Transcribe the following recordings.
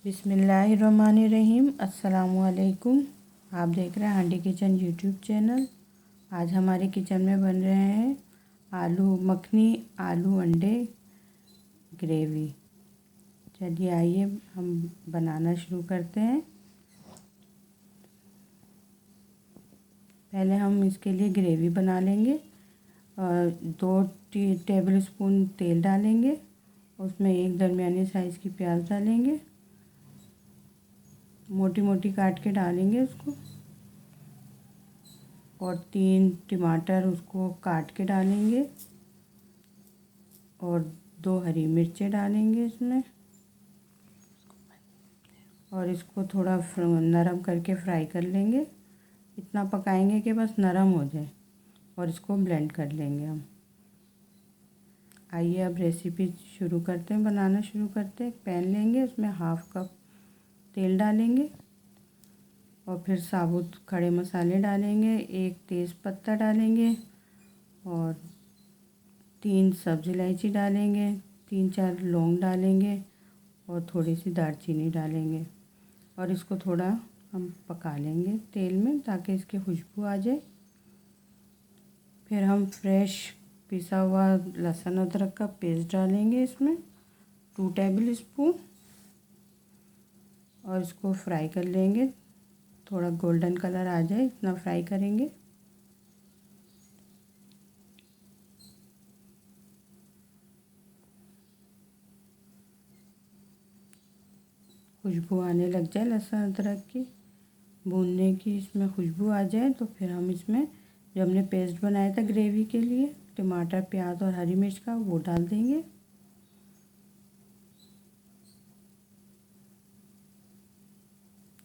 बिस्मिल्लाहिर्रहमानिर्रहीम। अस्सलामुअलैकुम। आप देख रहे हैं हांडी किचन यूट्यूब चैनल। आज हमारे किचन में बन रहे हैं आलू मखनी, आलू अंडे ग्रेवी। चलिए आइए हम बनाना शुरू करते हैं। पहले हम इसके लिए ग्रेवी बना लेंगे। 2 टेबल स्पून तेल डालेंगे, उसमें एक दरमियाने साइज़ की प्याज डालेंगे, मोटी मोटी काट के डालेंगे उसको, और 3 टमाटर उसको काट के डालेंगे, और 2 हरी मिर्चें डालेंगे इसमें, और इसको थोड़ा नरम करके फ्राई कर लेंगे। इतना पकाएंगे कि बस नरम हो जाए, और इसको ब्लेंड कर लेंगे हम। आइए अब रेसिपी शुरू करते हैं, बनाना शुरू करते हैं। एक पैन लेंगे, उसमें 1/2 कप तेल डालेंगे, और फिर साबुत खड़े मसाले डालेंगे। 1 तेज़पत्ता डालेंगे, और 3 सब्ज़ इलायची डालेंगे, 3-4 लौंग डालेंगे, और थोड़ी सी दालचीनी डालेंगे, और इसको थोड़ा हम पका लेंगे तेल में ताकि इसकी खुशबू आ जाए। फिर हम फ्रेश पिसा हुआ लहसुन अदरक का पेस्ट डालेंगे इसमें, 2 टेबल स्पून, और इसको फ्राई कर लेंगे। थोड़ा गोल्डन कलर आ जाए इतना फ्राई करेंगे। खुशबू आने लग जाए लहसुन अदरक की, भूनने की इसमें खुशबू आ जाए, तो फिर हम इसमें जो हमने पेस्ट बनाया था ग्रेवी के लिए, टमाटर, प्याज और हरी मिर्च का, वो डाल देंगे।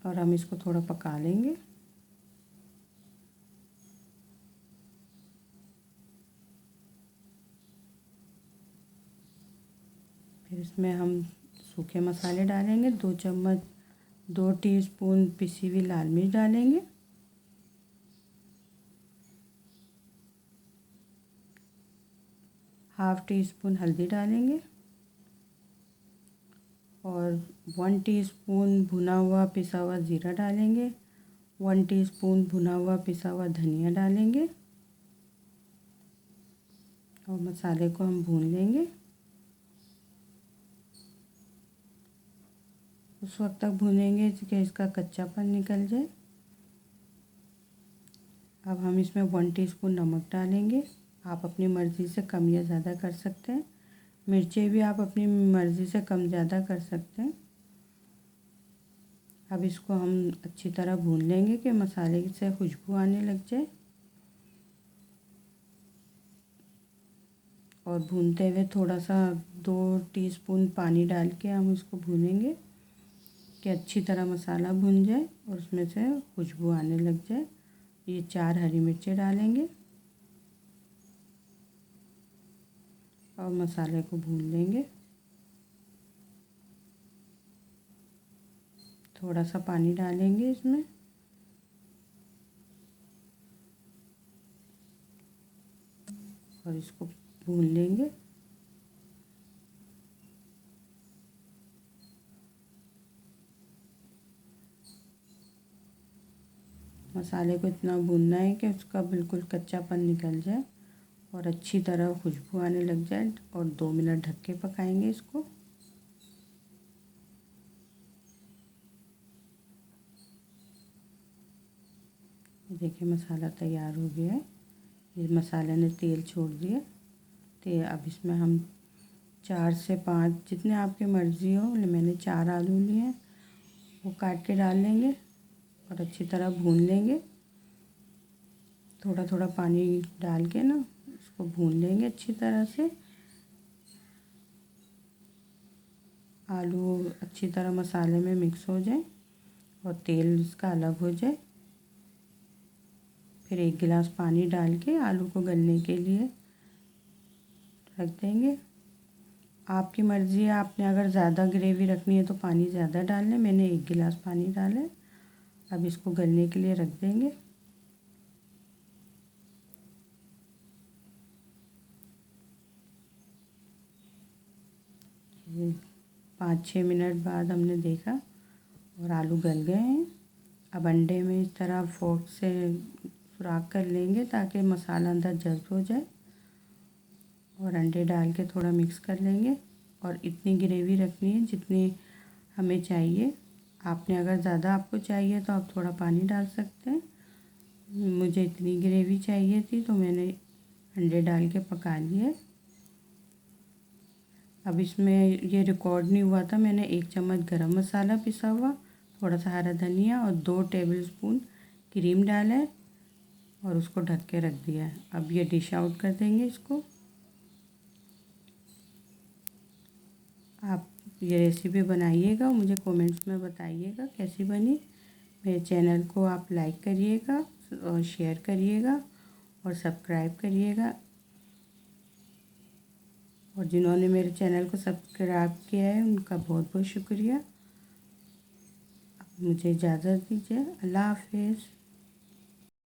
और हम इसको थोड़ा पका लेंगे। फिर इसमें हम सूखे मसाले डालेंगे। 2 टीस्पून पिसी हुई लाल मिर्च डालेंगे, ½ टीस्पून हल्दी डालेंगे, और 1 टीस्पून भुना हुआ पिसा हुआ ज़ीरा डालेंगे, 1 टीस्पून भुना हुआ पिसा हुआ धनिया डालेंगे, और मसाले को हम भून लेंगे। उस वक्त तक भूनेंगे कि इसका कच्चापन निकल जाए। अब हम इसमें 1 टीस्पून नमक डालेंगे। आप अपनी मर्ज़ी से कम या ज़्यादा कर सकते हैं। मिर्चें भी आप अपनी मर्ज़ी से कम ज़्यादा कर सकते हैं। अब इसको हम अच्छी तरह भून लेंगे कि मसाले से खुशबू आने लग जाए, और भूनते हुए थोड़ा सा 2 टीस्पून पानी डाल के हम इसको भूनेंगे कि अच्छी तरह मसाला भुन जाए और उसमें से खुशबू आने लग जाए। ये 4 हरी मिर्चें डालेंगे, और मसाले को भून लेंगे। थोड़ा सा पानी डालेंगे इसमें, और इसको भून लेंगे। मसाले को इतना भूनना है कि उसका बिल्कुल कच्चापन निकल जाए और अच्छी तरह खुशबू आने लग जाए, और 2 मिनट ढक के पकाएंगे इसको। देखिए मसाला तैयार हो गया है। ये मसाले ने तेल छोड़ दिया। तो अब इसमें हम 4 से 5, जितने आपकी मर्ज़ी हो, मैंने 4 आलू लिए हैं, वो काट के डाल लेंगे, और अच्छी तरह भून लेंगे। थोड़ा थोड़ा पानी डाल के ना इसको भून लेंगे अच्छी तरह से। आलू अच्छी तरह मसाले में मिक्स हो जाए और तेल इसका अलग हो जाए। फिर 1 गिलास पानी डाल के आलू को गलने के लिए रख देंगे। आपकी मर्ज़ी है, आपने अगर ज़्यादा ग्रेवी रखनी है तो पानी ज़्यादा डाल लें। मैंने 1 गिलास पानी डाला है। अब इसको गलने के लिए रख देंगे। ये 5-6 मिनट बाद हमने देखा और आलू गल गए हैं। अब अंडे में इस तरह फोर्क से सुराख कर लेंगे ताकि मसाला अंदर जज्ब हो जाए, और अंडे डाल के थोड़ा मिक्स कर लेंगे। और इतनी ग्रेवी रखनी है जितनी हमें चाहिए। आपने अगर ज़्यादा आपको चाहिए तो आप थोड़ा पानी डाल सकते हैं। मुझे इतनी ग्रेवी चाहिए थी तो मैंने अंडे डाल के पका लिए। अब इसमें ये रिकॉर्ड नहीं हुआ था, मैंने 1 चम्मच गरम मसाला पिसा हुआ, थोड़ा सा हरा धनिया और 2 टेबलस्पून क्रीम डाला है और उसको ढक के रख दिया है। अब ये डिश आउट कर देंगे इसको। आप ये रेसिपी बनाइएगा, मुझे कमेंट्स में बताइएगा कैसी बनी। मेरे चैनल को आप लाइक करिएगा और शेयर करिएगा और सब्सक्राइब करिएगा। और जिन्होंने मेरे चैनल को सब्सक्राइब किया है उनका बहुत बहुत शुक्रिया। मुझे इजाज़त दीजिए। अल्लाह हाफिज़।